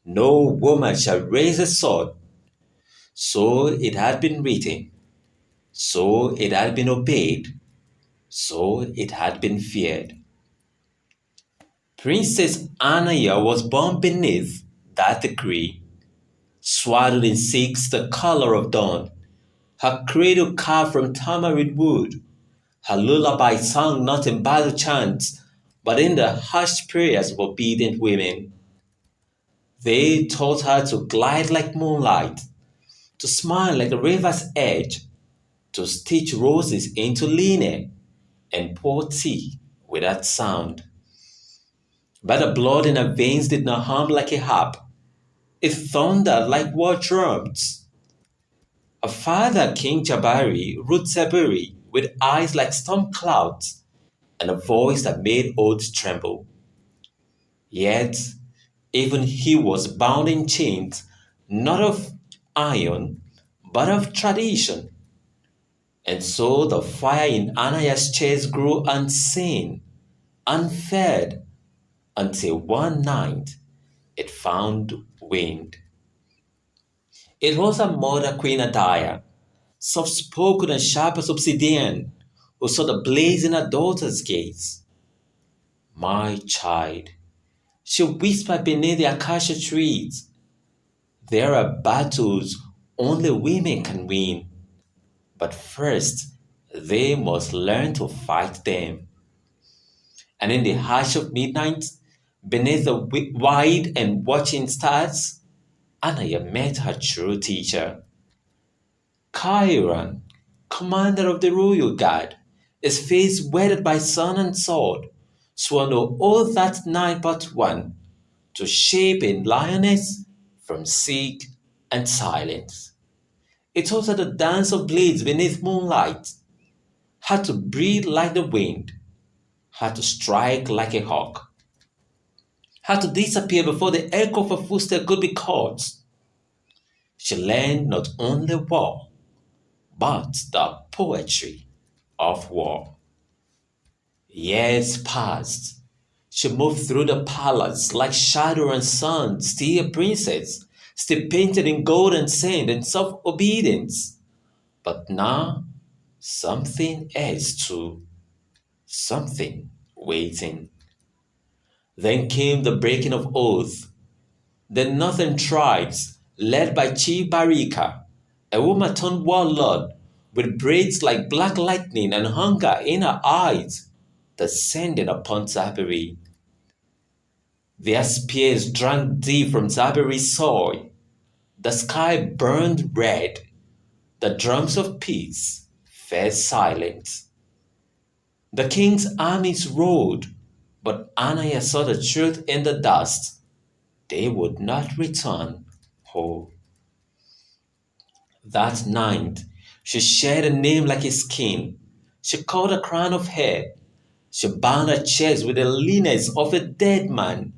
No woman shall raise a sword. So it had been written, so it had been obeyed, so it had been feared. Princess Anaya was born beneath that decree, swaddled in silks the color of dawn, her cradle carved from tamarind wood, her lullaby sung not in battle chants, but in the hushed prayers of obedient women. They taught her to glide like moonlight, to smile like a river's edge, to stitch roses into linen, and pour tea without sound. But the blood in her veins did not hum like a harp. It thundered like war drums. Her father, King Jabari, ruled Saburi with eyes like storm clouds and a voice that made oaths tremble. Yet, even he was bound in chains, not of iron, but of tradition. And so the fire in Anaya's chest grew unseen, unfed, until one night it found wind. It was her mother, Queen Anaya, soft-spoken and sharp as obsidian, who saw the blaze in her daughter's gaze. My child, she whispered beneath the acacia trees, there are battles only women can win, but first they must learn to fight them. And in the hush of midnight, beneath the wide and watching stars, Anaya met her true teacher. Chiron, commander of the royal guard, his face wetted by sun and sword, swore no oath that night but one, to shape a lioness from seek and silence. It taught her the dance of blades beneath moonlight, how to breathe like the wind, how to strike like a hawk, how to disappear before the echo of her footstep could be caught. She learned not only war, but the poetry of war. Years passed. She moved through the palace like shadow and sun, still a princess, still painted in gold and sand and soft obedience. But now, something else too, something waiting. Then came the breaking of oath. The northern tribes, led by Chief Barika, a woman turned warlord with braids like black lightning and hunger in her eyes, descended upon Zabiri. Their spears drank deep from Zabiri's soil. The sky burned red. The drums of peace fell silent. The king's armies rode, but Anaya saw the truth in the dust. They would not return whole. That night, she shed a name like a skin. She caught a crown of hair. She bound her chest with the leanness of a dead man.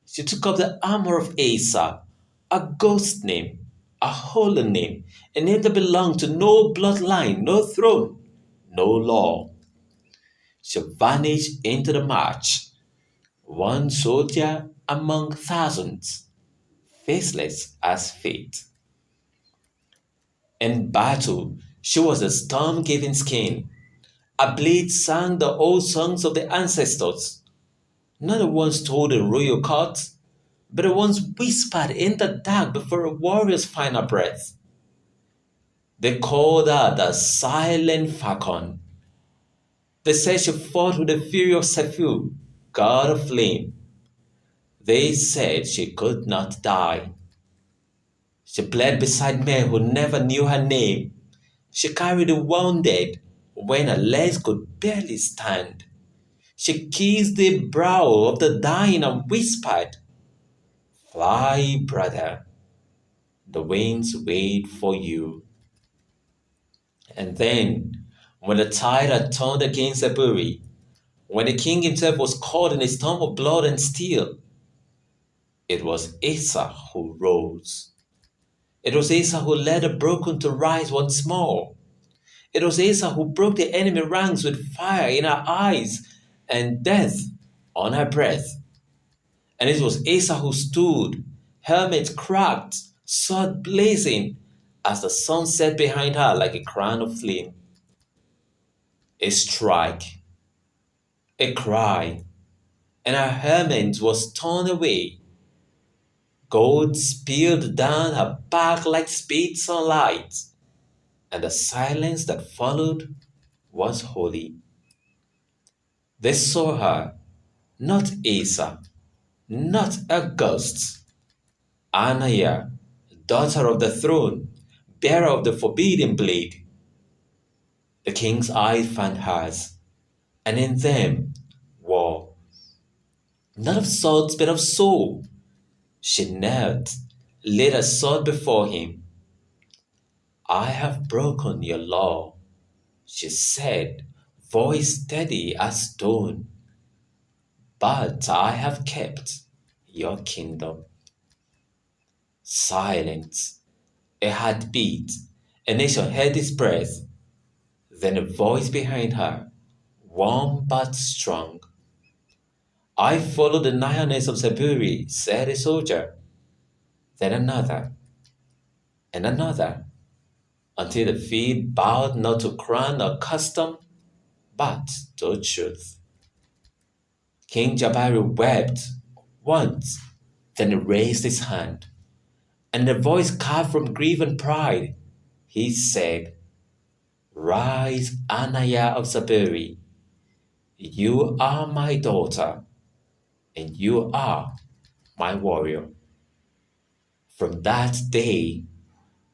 She took up the armor of Asa, a ghost name, a holy name, a name that belonged to no bloodline, no throne, no law. She vanished into the march, one soldier among thousands, faceless as fate. In battle, she was a storm-giving skin. A blade sang the old songs of the ancestors, not the ones told in royal courts, but the ones whispered in the dark before a warrior's final breath. They called her the Silent Falcon. They said she fought with the fury of Sefu, god of flame. They said she could not die. She bled beside men who never knew her name. She carried the wounded when her legs could barely stand. She kissed the brow of the dying and whispered, "Fly, brother, the winds wait for you." And then, when the tide had turned against Zaburi, when the king himself was caught in a storm of blood and steel, it was Asa who rose. It was Asa who led the broken to rise once more. It was Asa who broke the enemy ranks with fire in her eyes and death on her breath. And it was Asa who stood, helmet cracked, sword blazing, as the sun set behind her like a crown of flame. A strike, a cry, and her helmet was torn away. Gold spilled down her back like spade sunlight, and the silence that followed was holy. They saw her, not Asa, not August, Anaya, daughter of the throne, bearer of the forbidden blade. The king's eyes found hers, and in them war, not of swords but of soul. She knelt, laid her sword before him. I have broken your law, she said, voice steady as stone, but I have kept your kingdom. Silence, a heartbeat, a nation held its breath. Then a voice behind her, warm but strong. I follow the lioness of Saburi, said a soldier. Then another, and another, until the feet bowed not to crown or custom, but to truth. King Jabari wept once, then raised his hand, and in a voice carved from grief and pride, he said, Rise, Anaya of Saburi. You are my daughter, and you are my warrior. From that day,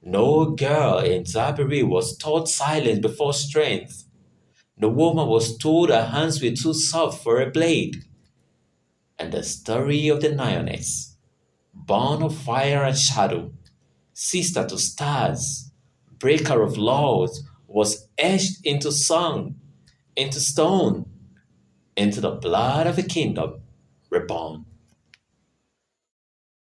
no girl in Zaburi was taught silence before strength. No woman was told her hands were too soft for a blade. And the story of the lioness, born of fire and shadow, sister to stars, breaker of laws, was etched into song, into stone, into the blood of a kingdom reborn.